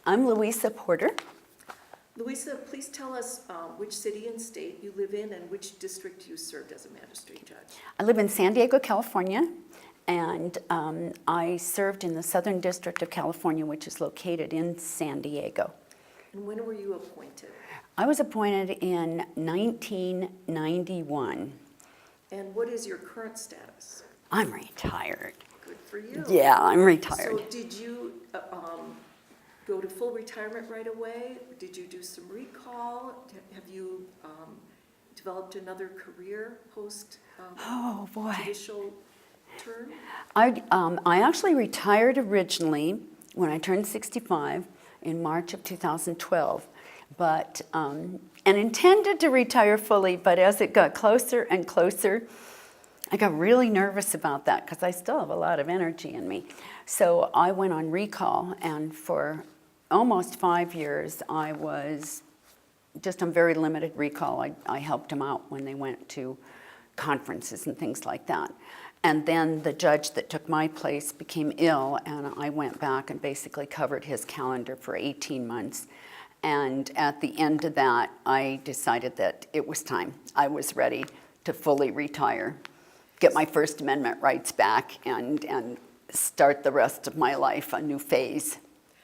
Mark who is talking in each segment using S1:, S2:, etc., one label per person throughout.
S1: I'm Louisa Porter.
S2: Louisa, please tell us which city and state you live in and which district you served as a magistrate judge.
S1: I live in San Diego, California, and I served in the Southern District of California, which is located in San Diego.
S2: And when were you appointed?
S1: I was appointed in 1991.
S2: And what is your current status?
S1: I'm retired.
S2: Good for you.
S1: Yeah, I'm retired.
S2: So did you go to full retirement right away? Did you do some recall? Have you developed another career post
S1: Oh, boy.
S2: judicial term?
S1: I actually retired originally when I turned 65 in March of 2012, but and intended to retire fully, but as it got closer and closer, I got really nervous about that because I still have a lot of energy in me. So I went on recall, and for almost 5 years, I was just on very limited recall. I helped them out when they went to conferences and things like that. And then the judge that took my place became ill, and I went back and basically covered his calendar for 18 months. And at the end of that, I decided that it was time. I was ready to fully retire, get my First Amendment rights back, and start the rest of my life, a new phase.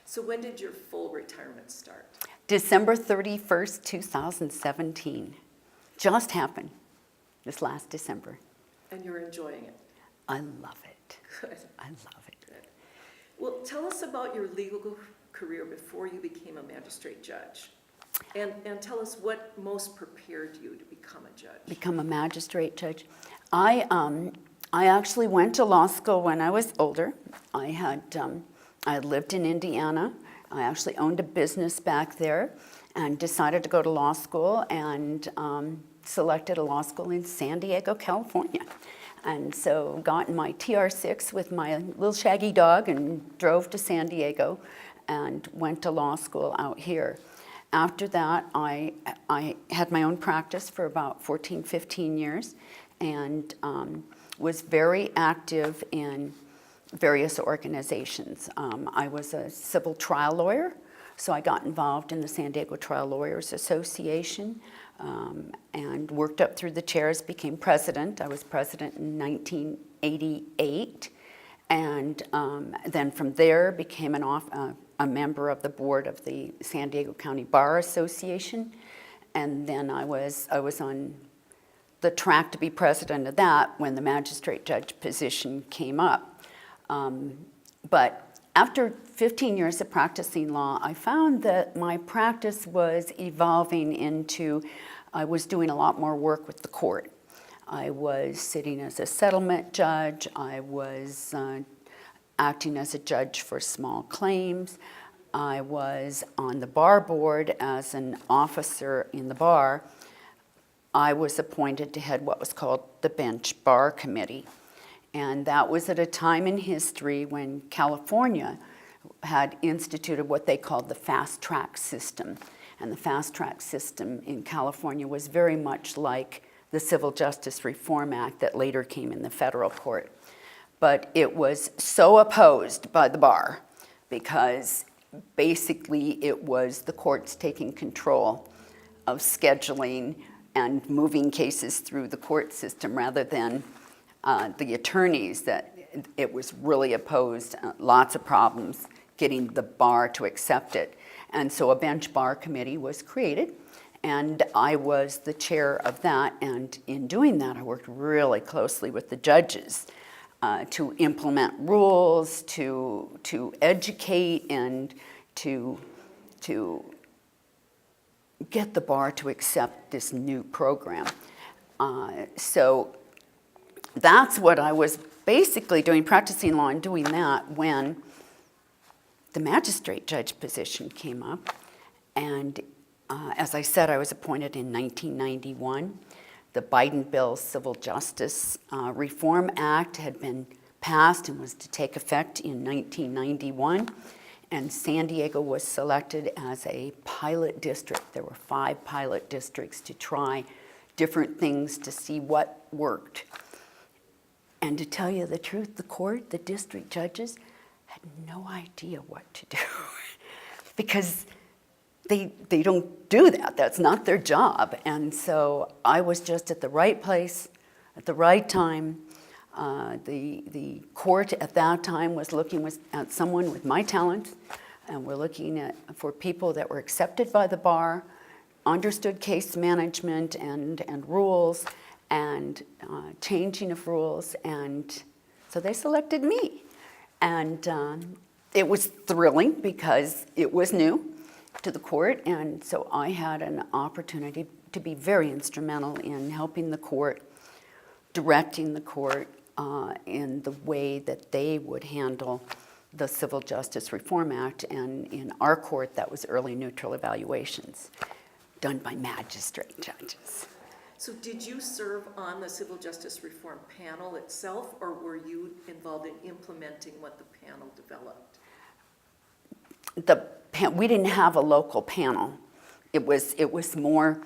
S2: So when did your full retirement start?
S1: December 31st, 2017. Just happened this last December.
S2: And you're enjoying it?
S1: I love it.
S2: Good.
S1: I love it.
S2: Good. Well, tell us about your legal career before you became a magistrate judge. And tell us what most prepared you to become a judge.
S1: Become a magistrate judge. I actually went to law school when I was older. I had lived in Indiana. I actually owned a business back there and decided to go to law school, and selected a law school in San Diego, California. And so got in my TR6 with my little shaggy dog and drove to San Diego and went to law school out here. After that, I had my own practice for about 14, 15 years, and was very active in various organizations. I was a civil trial lawyer, so I got involved in the San Diego Trial Lawyers Association, and worked up through the chairs, became president. I was president in 1988, and then from there became a member of the board of the San Diego County Bar Association, and then I was on the track to be president of that when the magistrate judge position came up. But after 15 years of practicing law, I found that my practice was evolving into, I was doing a lot more work with the court. I was sitting as a settlement judge. I was acting as a judge for small claims. I was on the bar board as an officer in the bar. I was appointed to head what was called the Bench Bar Committee. And that was at a time in history when California had instituted what they called the fast track system. And the fast track system in California was very much like the Civil Justice Reform Act that later came in the federal court. But it was so opposed by the bar because basically it was the courts taking control of scheduling and moving cases through the court system rather than the attorneys. That it was really opposed, lots of problems getting the bar to accept it. And so a bench bar committee was created, and I was the chair of that. And in doing that, I worked really closely with the judges to implement rules, to educate, and to get the bar to accept this new program. So that's what I was basically doing, practicing law and doing that when the magistrate judge position came up. And as I said, I was appointed in 1991. The Biden-Bill Civil Justice Reform Act had been passed and was to take effect in 1991. And San Diego was selected as a pilot district. There were 5 pilot districts to try different things to see what worked. And to tell you the truth, the court, the district judges, had no idea what to do. because they don't do that. That's not their job. And so I was just at the right place at the right time. The court at that time was looking at someone with my talent, and we're looking for people that were accepted by the bar, understood case management and rules, and changing of rules, and so they selected me. And it was thrilling because it was new to the court, and so I had an opportunity to be very instrumental in helping the court, directing the court in the way that they would handle the Civil Justice Reform Act, and in our court that was early neutral evaluations done by magistrate judges.
S2: So did you serve on the Civil Justice Reform panel itself, or were you involved in implementing what the panel developed?
S1: We didn't have a local panel. It was more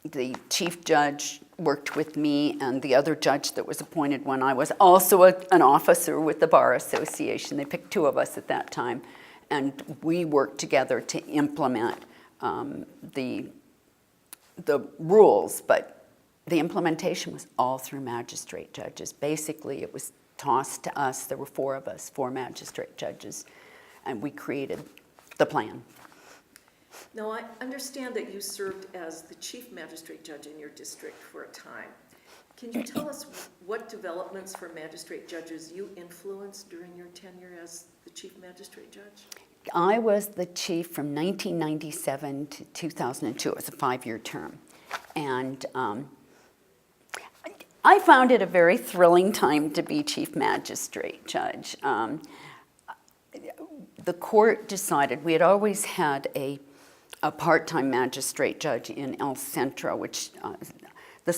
S1: the chief judge worked with me and the other judge that was appointed when I was also an officer with the Bar Association. They picked two of us at that time, and we worked together to implement the rules, but the implementation was all through magistrate judges. Basically, it was tossed to us. There were four of us, four magistrate judges, and we created the plan.
S2: Now, I understand that you served as the chief magistrate judge in your district for a time. Can you tell us what developments for magistrate judges you influenced during your tenure as the chief magistrate judge?
S1: I was the chief from 1997 to 2002. It was a 5-year term. And I found it a very thrilling time to be chief magistrate judge. The court decided, we had always had a part-time magistrate judge in El Centro, which the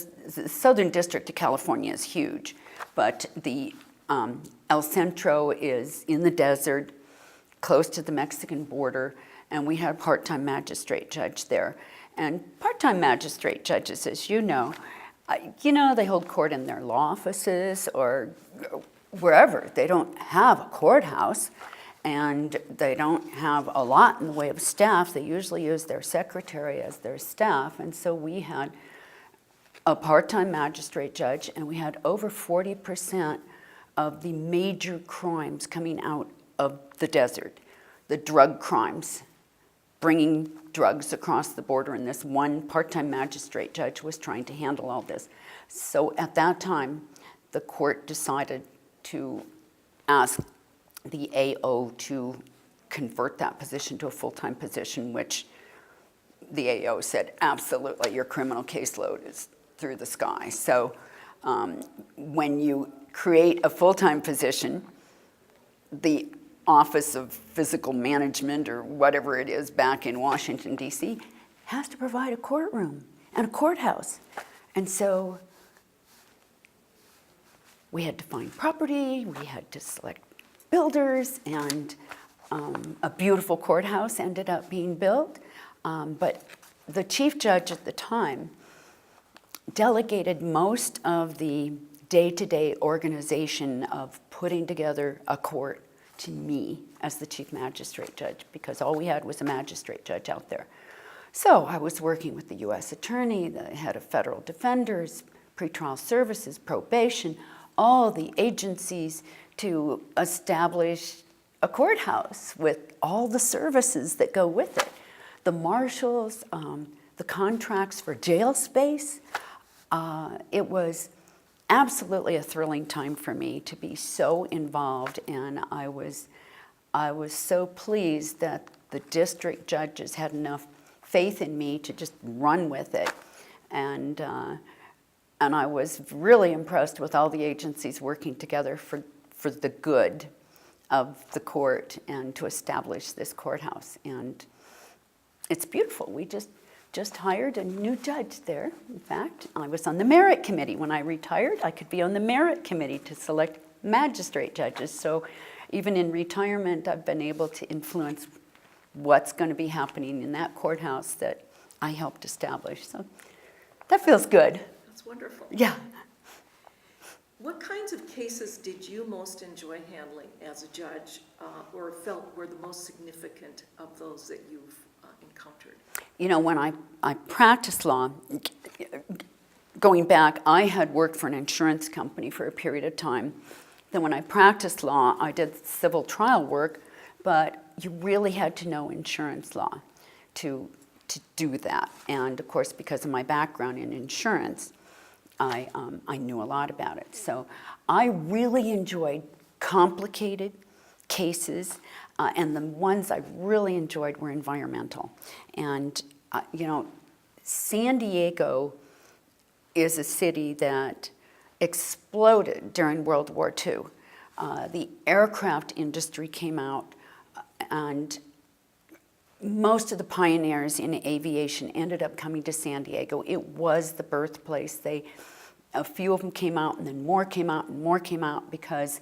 S1: Southern District of California is huge, but the El Centro is in the desert, close to the Mexican border, and we had a part-time magistrate judge there. And part-time magistrate judges, as you know, they hold court in their law offices or wherever. They don't have a courthouse, and they don't have a lot in the way of staff. They usually use their secretary as their staff, and so we had a part-time magistrate judge, and we had over 40% of the major crimes coming out of the desert, the drug crimes, bringing drugs across the border, and this one part-time magistrate judge was trying to handle all this. So at that time, the court decided to ask the AO to convert that position to a full-time position, which the AO said, absolutely, your criminal caseload is through the sky. So when you create a full-time position, the Office of Physical Management, or whatever it is back in Washington, D.C., has to provide a courtroom and a courthouse. And so we had to find property, we had to select builders, and a beautiful courthouse ended up being built. But the chief judge at the time delegated most of the day-to-day organization of putting together a court to me as the chief magistrate judge, because all we had was a magistrate judge out there. So I was working with the U.S. Attorney, the head of federal defenders, pretrial services, probation, all the agencies to establish a courthouse with all the services that go with it. The marshals, the contracts for jail space. It was absolutely a thrilling time for me to be so involved, and I was so pleased that the district judges had enough faith in me to just run with it, and I was really impressed with all the agencies working together for the good of the court and to establish this courthouse. And it's beautiful. We just hired a new judge there. In fact, I was on the merit committee. When I retired, I could be on the merit committee to select magistrate judges. So even in retirement, I've been able to influence what's going to be happening in that courthouse that I helped establish. So that feels good.
S2: That's wonderful.
S1: Yeah.
S2: What kinds of cases did you most enjoy handling as a judge, or felt were the most significant of those that you've encountered?
S1: You know, when I practiced law, going back, I had worked for an insurance company for a period of time. Then when I practiced law, I did civil trial work, but you really had to know insurance law to do that. And of course, because of my background in insurance, I knew a lot about it. So I really enjoyed complicated cases, and the ones I really enjoyed were environmental. And, you know, San Diego is a city that exploded during World War II. The aircraft industry came out, and most of the pioneers in aviation ended up coming to San Diego. It was the birthplace. A few of them came out, and then more came out, and more came out, because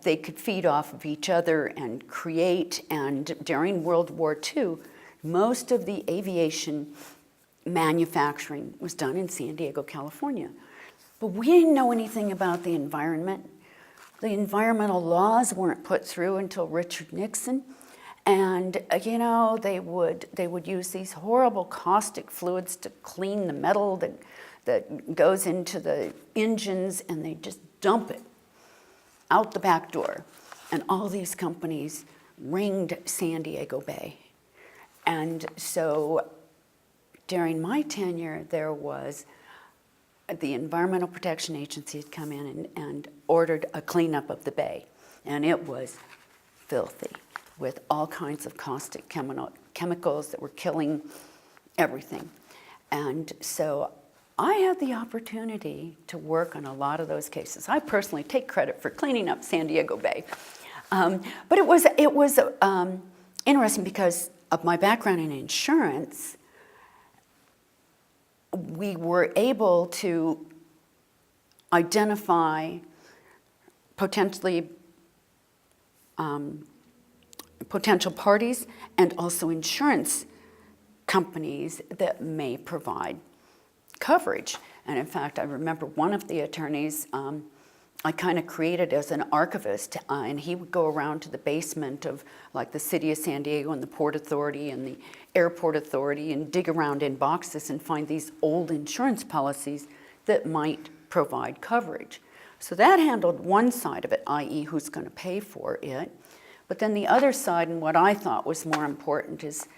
S1: they could feed off of each other and create. And during World War II, most of the aviation manufacturing was done in San Diego, California. But we didn't know anything about the environment. The environmental laws weren't put through until Richard Nixon. And, you know, they would use these horrible caustic fluids to clean the metal that goes into the engines, and they just dump it out the back door. And all these companies ringed San Diego Bay. And so during my tenure, there was the Environmental Protection Agency had come in and ordered a cleanup of the bay. And it was filthy, with all kinds of caustic chemicals that were killing everything. And so I had the opportunity to work on a lot of those cases. I personally take credit for cleaning up San Diego Bay. But it was interesting because of my background in insurance. We were able to identify potential parties and also insurance companies that may provide coverage. And in fact, I remember one of the attorneys I kind of created as an archivist, and he would go around to the basement of like the city of San Diego and the Port Authority and the Airport Authority and dig around in boxes and find these old insurance policies that might provide coverage. So that handled one side of it, i.e. who's going to pay for it. But then the other side, and what I thought was more important, is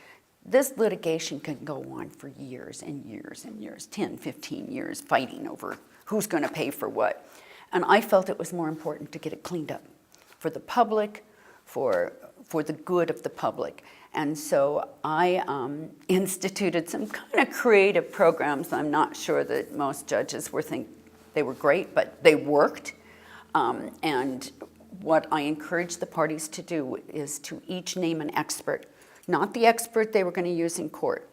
S1: this litigation can go on for years and years and years, 10, 15 years, fighting over who's going to pay for what. And I felt it was more important to get it cleaned up for the public, for the good of the public. And so I instituted some kind of creative programs. I'm not sure that most judges think they were great, but they worked. And what I encouraged the parties to do is to each name an expert, not the expert they were going to use in court,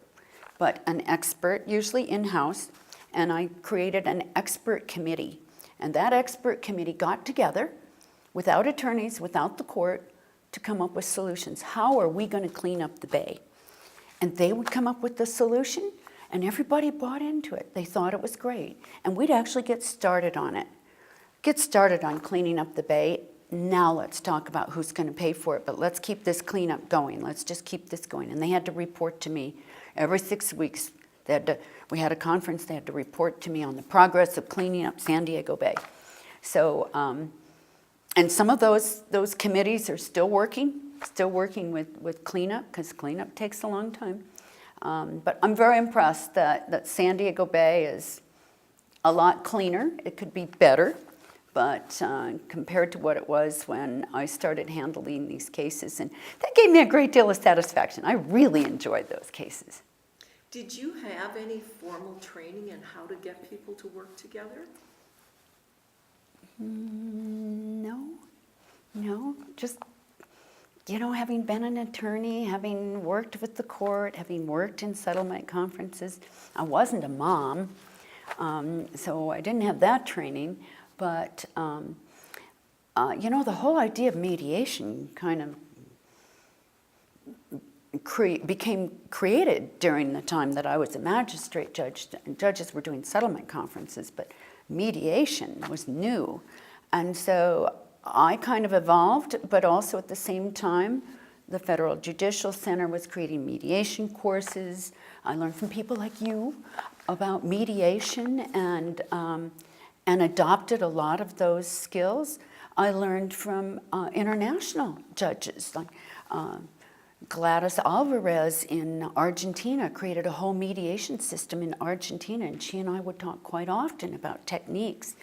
S1: but an expert, usually in-house. And I created an expert committee. And that expert committee got together without attorneys, without the court, to come up with solutions. How are we going to clean up the bay? And they would come up with the solution, and everybody bought into it. They thought it was great. And we'd actually get started on it. Get started on cleaning up the bay. Now let's talk about who's going to pay for it, but let's keep this cleanup going. Let's just keep this going. And they had to report to me every 6 weeks. We had a conference, they had to report to me on the progress of cleaning up San Diego Bay. So, and some of those committees are still working with cleanup, because cleanup takes a long time. But I'm very impressed that San Diego Bay is a lot cleaner. It could be better, but compared to what it was when I started handling these cases, and that gave me a great deal of satisfaction. I really enjoyed those cases.
S2: Did you have any formal training in how to get people to work together?
S1: No. Just, having been an attorney, having worked with the court, having worked in settlement conferences. I wasn't a mom, so I didn't have that training. But, the whole idea of mediation kind of became created during the time that I was a magistrate judge. Judges were doing settlement conferences, but mediation was new. And so I kind of evolved, but also at the same time, the Federal Judicial Center was creating mediation courses. I learned from people like you about mediation and adopted a lot of those skills. I learned from international judges, like Gladys Alvarez in Argentina created a whole mediation system in Argentina, and she and I would talk quite often about techniques.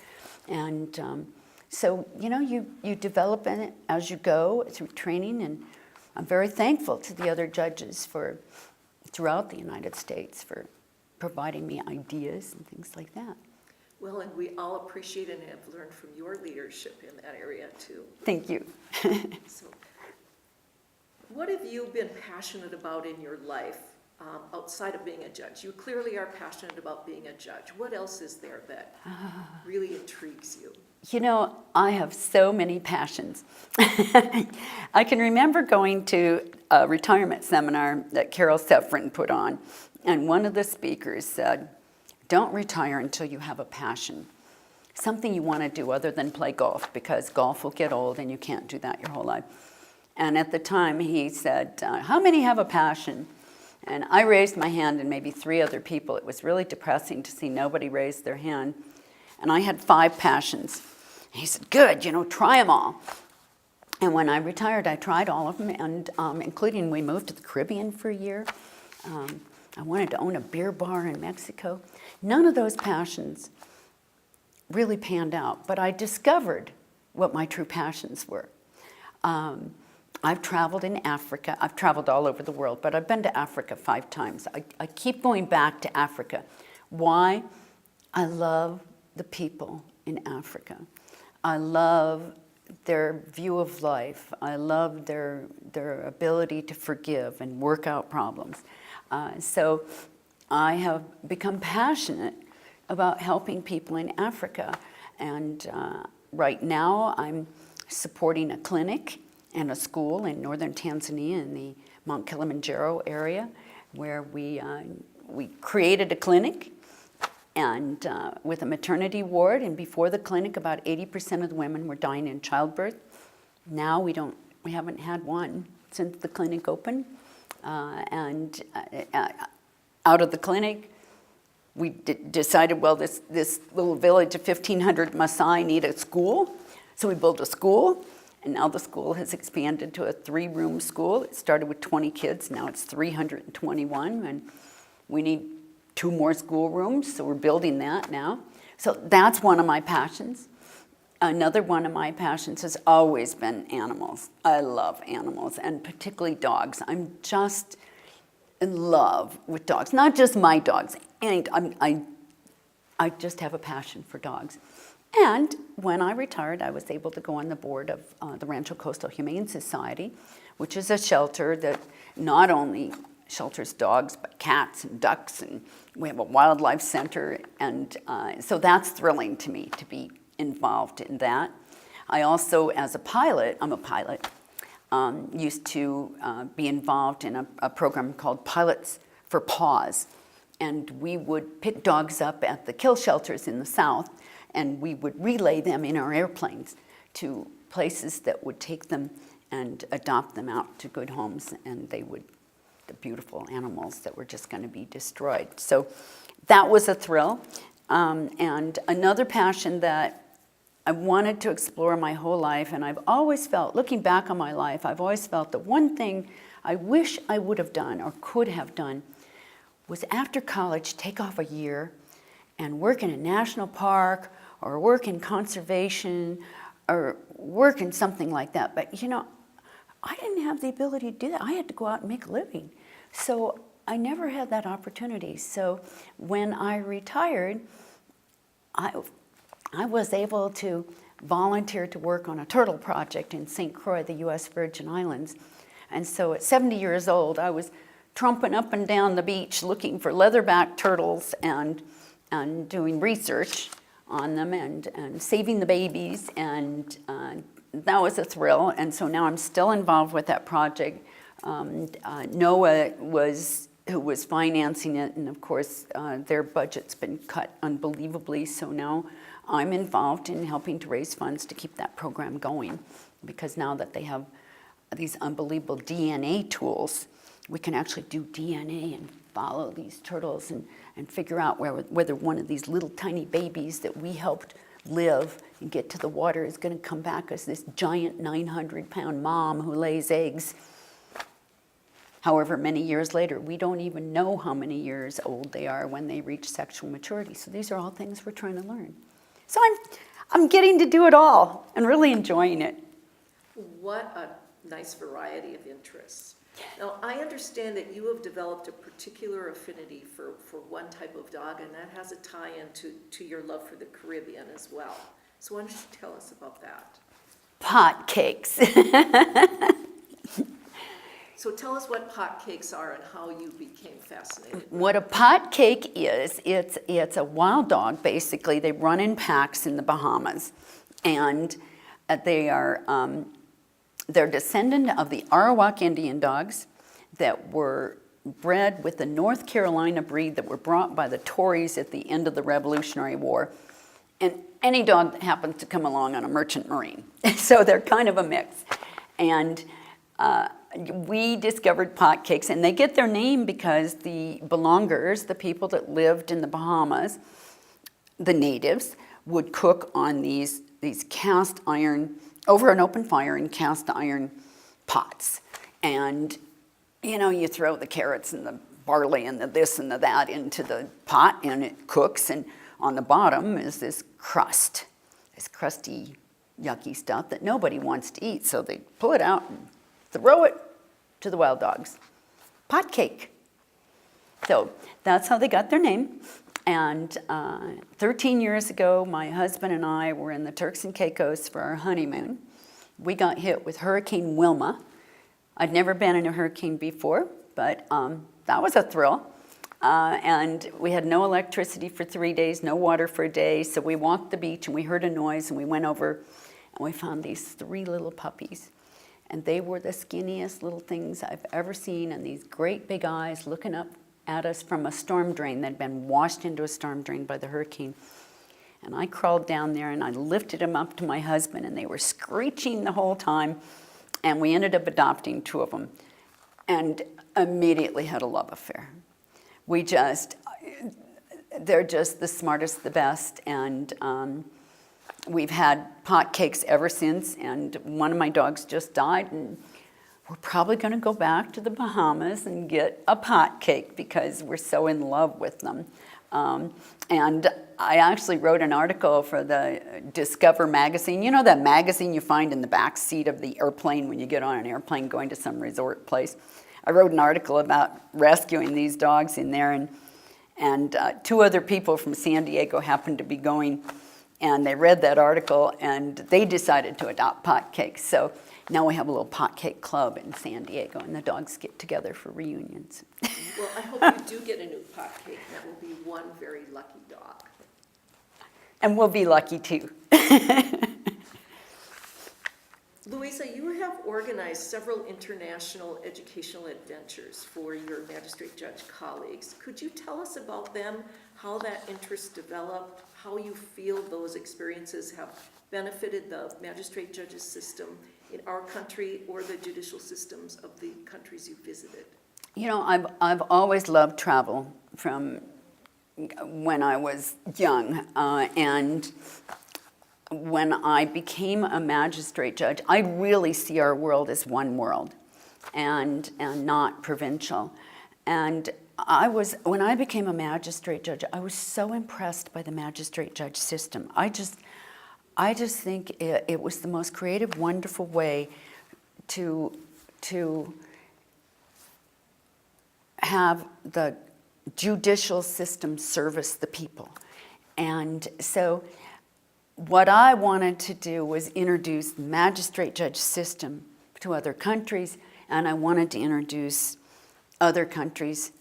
S1: And so, you develop in it as you go through training, and I'm very thankful to the other judges throughout the United States for providing me ideas and things like that.
S2: Well, and we all appreciate and have learned from your leadership in that area too.
S1: Thank you.
S2: So, what have you been passionate about in your life outside of being a judge? You clearly are passionate about being a judge. What else is there that really intrigues you?
S1: I have so many passions. I can remember going to a retirement seminar that Carol Sefrin put on, and one of the speakers said, "Don't retire until you have a passion, something you want to do other than play golf, because golf will get old and you can't do that your whole life." And at the time he said, "How many have a passion?" And I raised my hand and maybe 3 other people. It was really depressing to see nobody raise their hand. And I had 5 passions. And he said, "Good, try them all." And when I retired, I tried all of them, and including we moved to the Caribbean for a year. I wanted to own a beer bar in Mexico. None of those passions really panned out, but I discovered what my true passions were. I've traveled in Africa. I've traveled all over the world, but I've been to Africa 5 times. I keep going back to Africa. Why? I love the people in Africa. I love their view of life. I love their ability to forgive and work out problems. So I have become passionate about helping people in Africa. And right now I'm supporting a clinic and a school in northern Tanzania in the Mount Kilimanjaro area, where we created a clinic and with a maternity ward, and before the clinic about 80% of the women were dying in childbirth. Now we haven't had one since the clinic opened. And out of the clinic, we decided, well, this little village of 1,500 Maasai need a school. So we built a school, and now the school has expanded to a 3-room school. It started with 20 kids, now it's 321, and we need 2 more school rooms, so we're building that now. So that's one of my passions. Another one of my passions has always been animals. I love animals, and particularly dogs. I'm just in love with dogs, not just my dogs. And I just have a passion for dogs. And when I retired, I was able to go on the board of the Rancho Coastal Humane Society, which is a shelter that not only shelters dogs, but cats and ducks, and we have a wildlife center. And so that's thrilling to me to be involved in that. I also, as a pilot, I'm a pilot, used to be involved in a program called Pilots for Paws. And we would pick dogs up at the kill shelters in the South, and we would relay them in our airplanes to places that would take them and adopt them out to good homes, and the beautiful animals that were just going to be destroyed. So that was a thrill. And another passion that I wanted to explore my whole life, and I've always felt, looking back on my life, I've always felt that one thing I wish I would have done or could have done was after college take off a year and work in a national park or work in conservation or work in something like that. But I didn't have the ability to do that. I had to go out and make a living. So I never had that opportunity. So when I retired, I was able to volunteer to work on a turtle project in St. Croix, the U.S. Virgin Islands. And so at 70 years old, I was tromping up and down the beach looking for leatherback turtles and doing research on them and saving the babies, and that was a thrill. And so now I'm still involved with that project. NOAA who was financing it, and of course their budget's been cut unbelievably, so now I'm involved in helping to raise funds to keep that program going, because now that they have these unbelievable DNA tools, we can actually do DNA and follow these turtles and figure out whether one of these little tiny babies that we helped live and get to the water is going to come back as this giant 900-pound mom who lays eggs. However many years later, we don't even know how many years old they are when they reach sexual maturity. So these are all things we're trying to learn. So I'm getting to do it all and really enjoying it.
S2: What a nice variety of interests. Now, I understand that you have developed a particular affinity for one type of dog, and that has a tie-in to your love for the Caribbean as well. So why don't you tell us about that?
S1: Pot cakes.
S2: So tell us what pot cakes are and how you became fascinated.
S1: What a pot cake is, it's a wild dog, basically. They run in packs in the Bahamas, and they're descendant of the Arawak Indian dogs that were bred with the North Carolina breed that were brought by the Tories at the end of the Revolutionary War. And any dog that happens to come along on a merchant marine. So they're kind of a mix. And we discovered pot cakes, and they get their name because the belongers, the people that lived in the Bahamas, the natives, would cook on these cast iron, over an open fire in cast iron pots. And, you throw the carrots and the barley and the this and the that into the pot, and it cooks, and on the bottom is this crust, this crusty, yucky stuff that nobody wants to eat. So they pull it out and throw it to the wild dogs. Pot cake. So that's how they got their name. And 13 years ago, my husband and I were in the Turks and Caicos for our honeymoon. We got hit with Hurricane Wilma. I'd never been in a hurricane before, but that was a thrill. And we had no electricity for 3 days, no water for a day. So we walked the beach and we heard a noise and we went over and we found these 3 little puppies. And they were the skinniest little things I've ever seen, and these great big eyes looking up at us from a storm drain that had been washed into a storm drain by the hurricane. And I crawled down there and I lifted them up to my husband, and they were screeching the whole time. And we ended up adopting 2 of them and immediately had a love affair. They're just the smartest, the best, and we've had pot cakes ever since, and one of my dogs just died, and we're probably going to go back to the Bahamas and get a pot cake because we're so in love with them. And I actually wrote an article for the Discover magazine. You know that magazine you find in the back seat of the airplane when you get on an airplane going to some resort place? I wrote an article about rescuing these dogs in there, and 2 other people from San Diego happened to be going, and they read that article, and they decided to adopt pot cakes. So now we have a little pot cake club in San Diego, and the dogs get together for reunions.
S2: Well, I hope you do get a new pot cake. That will be one very lucky dog.
S1: And we'll be lucky too.
S2: Louisa, you have organized several international educational adventures for your magistrate judge colleagues. Could you tell us about them, how that interest developed, how you feel those experiences have benefited the magistrate judges system in our country or the judicial systems of the countries you visited?
S1: I've always loved travel from when I was young, and when I became a magistrate judge, I really see our world as one world and not provincial. And when I became a magistrate judge, I was so impressed by the magistrate judge system. I just think it was the most creative, wonderful way to have the judicial system service the people. And so what I wanted to do was introduce the magistrate judge system to other countries, and I wanted to introduce other countries,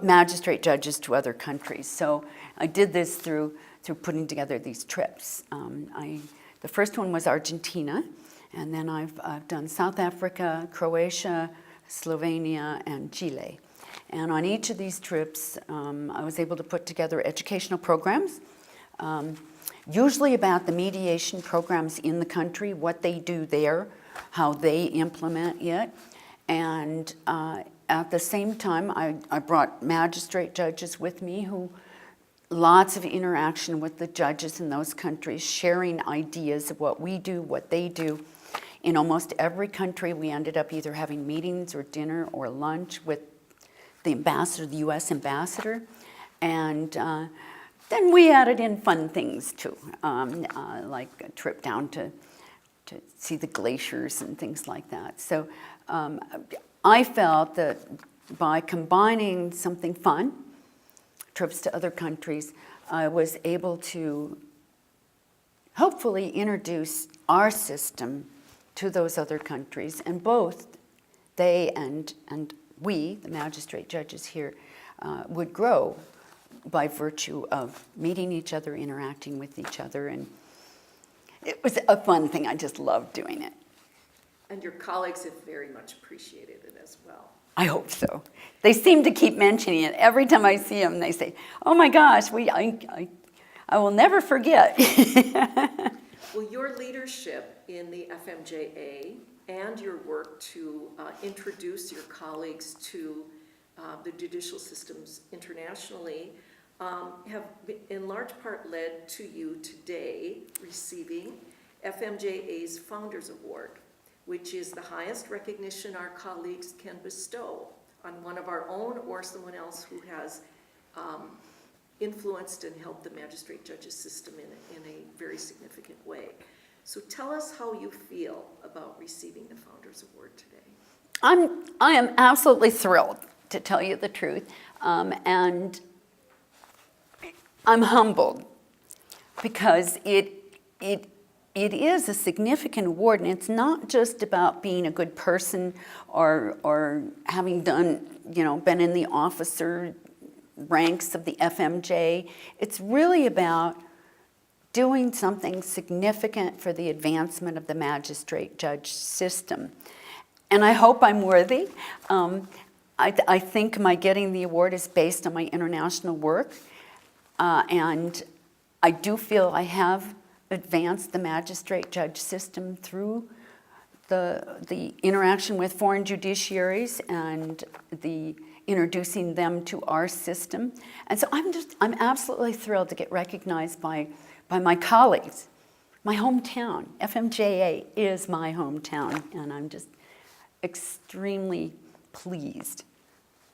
S1: magistrate judges to other countries. So I did this through putting together these trips. The first one was Argentina, and then I've done South Africa, Croatia, Slovenia, and Chile. And on each of these trips, I was able to put together educational programs usually about the mediation programs in the country, what they do there, how they implement it. And at the same time, I brought magistrate judges with me who lots of interaction with the judges in those countries, sharing ideas of what we do, what they do. In almost every country, we ended up either having meetings or dinner or lunch with the ambassador, the U.S. ambassador. And then we added in fun things too, like a trip down to see the glaciers and things like that. So I felt that by combining something fun, trips to other countries, I was able to hopefully introduce our system to those other countries, and both they and we, the magistrate judges here, would grow by virtue of meeting each other, interacting with each other, and it was a fun thing. I just loved doing it.
S2: And your colleagues have very much appreciated it as well.
S1: I hope so. They seem to keep mentioning it. Every time I see them, they say, "Oh my gosh, I will never forget."
S2: Well, your leadership in the FMJA and your work to introduce your colleagues to the judicial systems internationally have in large part led to you today receiving FMJA's Founders Award, which is the highest recognition our colleagues can bestow on one of our own or someone else who has influenced and helped the magistrate judges system in a very significant way. So tell us how you feel about receiving the Founders Award today.
S1: I am absolutely thrilled, to tell you the truth, and I'm humbled because it is a significant award, and it's not just about being a good person or having done, been in the officer ranks of the FMJ. It's really about doing something significant for the advancement of the magistrate judge system. And I hope I'm worthy. I think my getting the award is based on my international work, and I do feel I have advanced the magistrate judge system through the interaction with foreign judiciaries and the introducing them to our system. And so I'm absolutely thrilled to get recognized by my colleagues. My hometown, FMJA is my hometown, and I'm just extremely pleased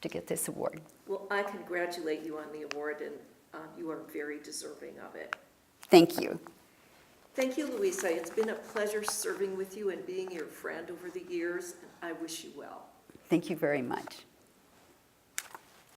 S1: to get this award.
S2: Well, I congratulate you on the award, and you are very deserving of it.
S1: Thank you.
S2: Thank you, Louisa. It's been a pleasure serving with you and being your friend over the years. I wish you well.
S1: Thank you very much.